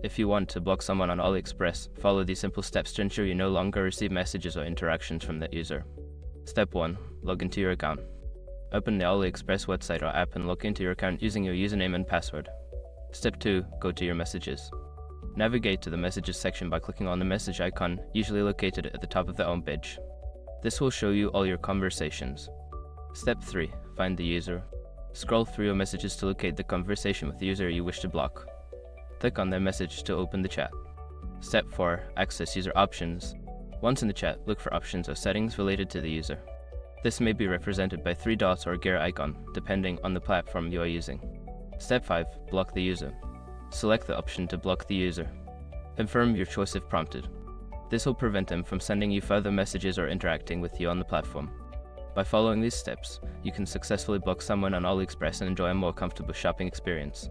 If you want to block someone on AliExpress, follow these simple steps to ensure you no longer receive messages or interactions from that user. Step 1. Log into your account. Open the AliExpress website or app and log into your account using your username and password. Step 2. Go to your messages. Navigate to the messages section by clicking on the message icon, usually located at the top of the home page. This will show you all your conversations. Step 3. Find the user. Scroll through your messages to locate the conversation with the user you wish to block. Click on their message to open the chat. Step 4. Access user options. Once in the chat, look for options or settings related to the user. This may be represented by 3 dots or a gear icon, depending on the platform you are using. Step 5. Block the user. Select the option to block the user. Confirm your choice if prompted. This will prevent them from sending you further messages or interacting with you on the platform. By following these steps, you can successfully block someone on AliExpress and enjoy a more comfortable shopping experience.